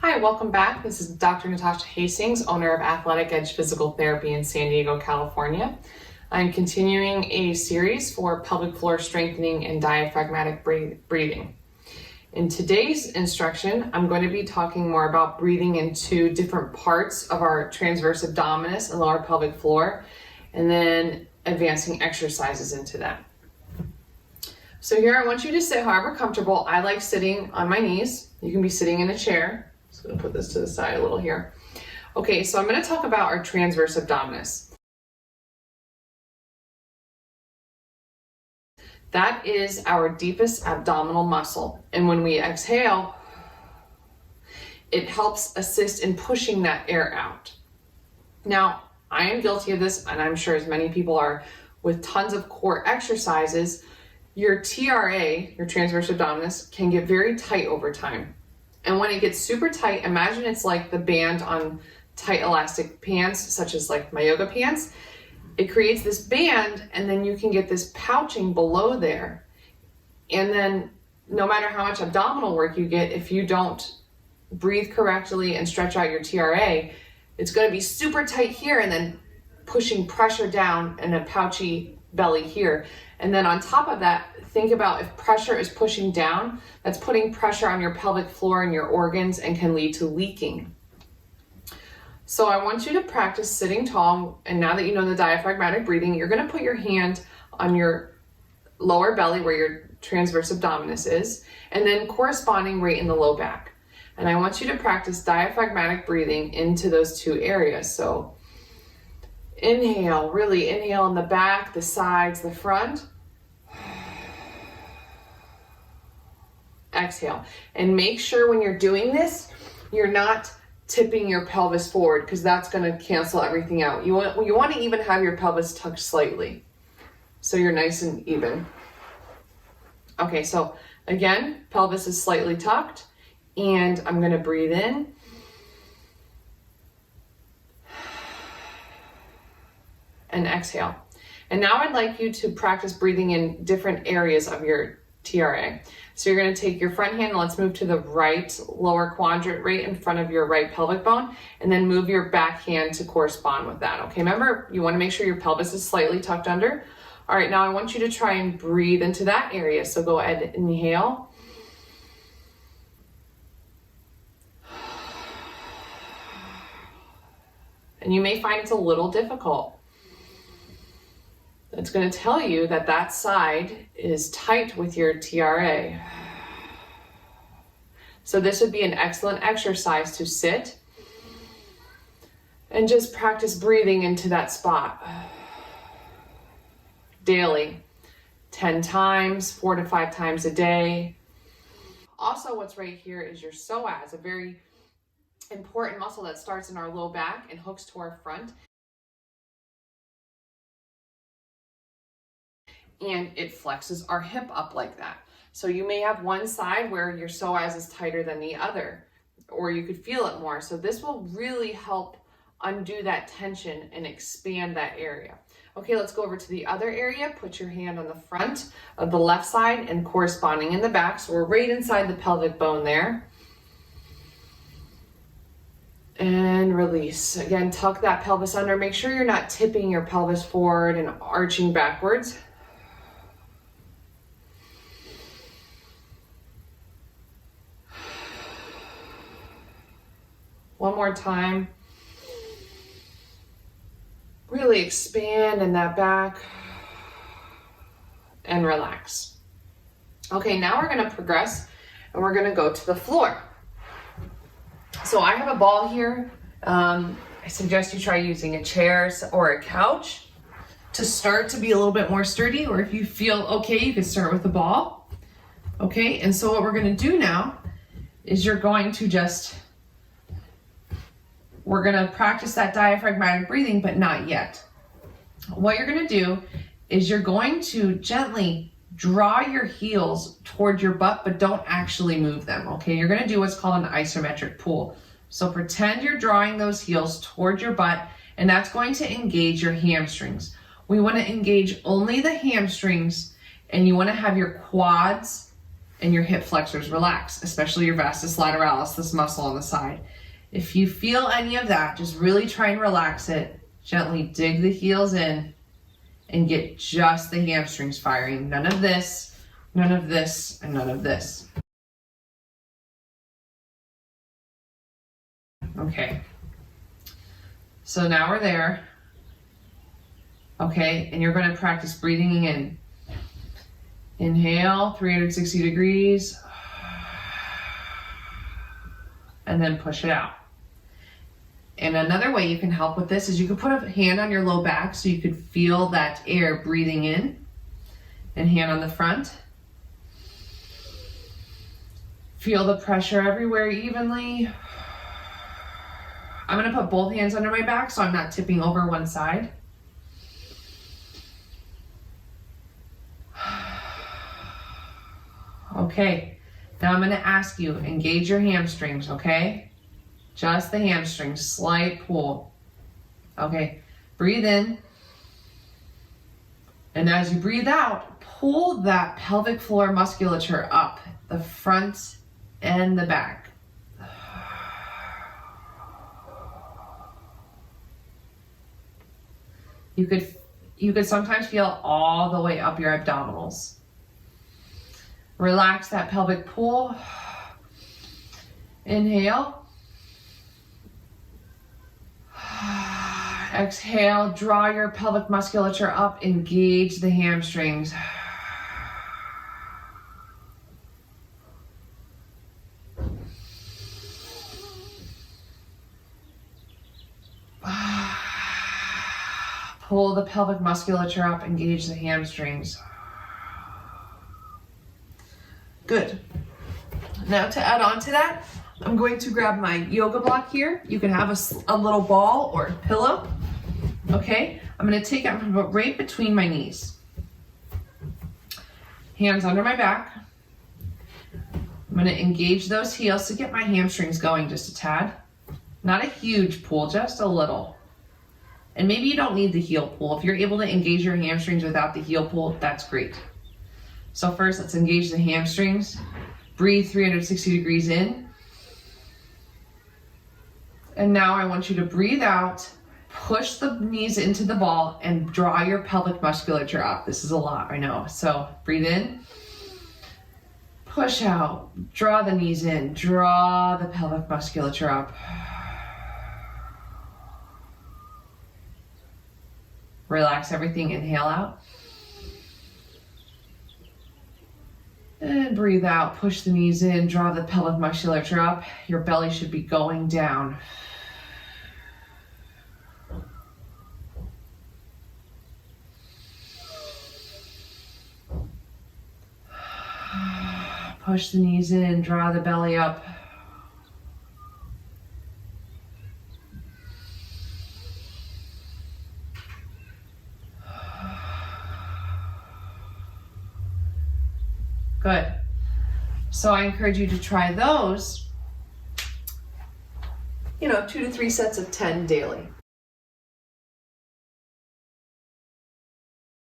Hi, welcome back. This is Dr. Natasha Hastings, owner of Athletic Edge Physical Therapy in San Diego, California. I'm continuing a series for pelvic floor strengthening and diaphragmatic breathing. In today's instruction, I'm going to be talking more about breathing into different parts of our transverse abdominis and lower pelvic floor, and then advancing exercises into that. So here I want you to sit however comfortable. I like sitting on my knees. You can be sitting in a chair. Just going to put this to the side a little here. Okay, so I'm going to talk about our transverse abdominis. That is our deepest abdominal muscle. And when we exhale, it helps assist in pushing that air out. Now, I am guilty of this, and I'm sure as many people are, with tons of core exercises. Your TRA, your transverse abdominis, can get very tight over time. And when it gets super tight, imagine it's like the band on tight elastic pants, such as like my yoga pants. It creates this band, and then you can get this pouching below there. And then no matter how much abdominal work you get, if you don't breathe correctly and stretch out your TRA, it's going to be super tight here and then pushing pressure down and a pouchy belly here. And then on top of that, think about if pressure is pushing down, that's putting pressure on your pelvic floor and your organs and can lead to leaking. So I want you to practice sitting tall, and now that you know the diaphragmatic breathing, you're going to put your hand on your lower belly where your transverse abdominis is, and then corresponding right in the low back. And I want you to practice diaphragmatic breathing into those two areas. So inhale, really inhale in the back, the sides, the front. Exhale. And make sure when you're doing this, you're not tipping your pelvis forward, because that's going to cancel everything out. You want to even have your pelvis tucked slightly so you're nice and even. Okay, so again, pelvis is slightly tucked, and I'm going to breathe in. And exhale. And now I'd like you to practice breathing in different areas of your TRA. So you're going to take your front hand, and let's move to the right lower quadrant right in front of your right pelvic bone, and then move your back hand to correspond with that. Okay, remember, you want to make sure your pelvis is slightly tucked under. All right, now I want you to try and breathe into that area. So go ahead and inhale. And you may find it's a little difficult. It's going to tell you that that side is tight with your TRA. So this would be an excellent exercise to sit and just practice breathing into that spot daily, 10 times, 4 to 5 times a day. Also, what's right here is your psoas, a very important muscle that starts in our low back and hooks to our front. And it flexes our hip up like that. So you may have one side where your psoas is tighter than the other, or you could feel it more. So this will really help undo that tension and expand that area. Okay, let's go over to the other area. Put your hand on the front of the left side and corresponding in the back. So we're right inside the pelvic bone there. And release. Again, tuck that pelvis under. Make sure you're not tipping your pelvis forward and arching backwards. One more time. Really expand in that back and relax. Okay, now we're going to progress, and we're going to go to the floor. So I have a ball here. I suggest you try using a chair or a couch to start to be a little bit more sturdy, or if you feel okay, you can start with the ball. Okay, and so what we're going to do now is you're going to we're going to practice that diaphragmatic breathing, but not yet. What you're going to do is you're going to gently draw your heels toward your butt, but don't actually move them, okay? You're going to do what's called an isometric pull. So pretend you're drawing those heels toward your butt, and that's going to engage your hamstrings. We want to engage only the hamstrings, and you want to have your quads and your hip flexors relax, especially your vastus lateralis, this muscle on the side. If you feel any of that, just really try and relax it. Gently dig the heels in and get just the hamstrings firing. None of this, none of this, and none of this. Okay. So now we're there. Okay, and you're going to practice breathing in. Inhale, 360 degrees. And then push it out. And another way you can help with this is you can put a hand on your low back so you could feel that air breathing in, and hand on the front. Feel the pressure everywhere evenly. I'm going to put both hands under my back so I'm not tipping over one side. Okay, now I'm going to ask you, engage your hamstrings, okay? Just the hamstrings, slight pull. Okay, breathe in. And as you breathe out, pull that pelvic floor musculature up, the front and the back. You could sometimes feel all the way up your abdominals. Relax that pelvic pull. Inhale. Exhale, draw your pelvic musculature up, engage the hamstrings. Pull the pelvic musculature up, engage the hamstrings. Good. Now to add on to that, I'm going to grab my yoga block here. You can have a little ball or a pillow. Okay, I'm going to take it, I'm going to put right between my knees. Hands under my back. I'm going to engage those heels to get my hamstrings going just a tad. Not a huge pull, just a little. And maybe you don't need the heel pull. If you're able to engage your hamstrings without the heel pull, that's great. So first, let's engage the hamstrings. Breathe 360 degrees in. And now I want you to breathe out, push the knees into the ball, and draw your pelvic musculature up. This is a lot, I know. So breathe in, push out, draw the knees in, draw the pelvic musculature up. Relax everything, inhale out. And breathe out, push the knees in, draw the pelvic musculature up. Your belly should be going down. Push the knees in, draw the belly up. Good. So I encourage you to try those, 2 to 3 sets of 10 daily.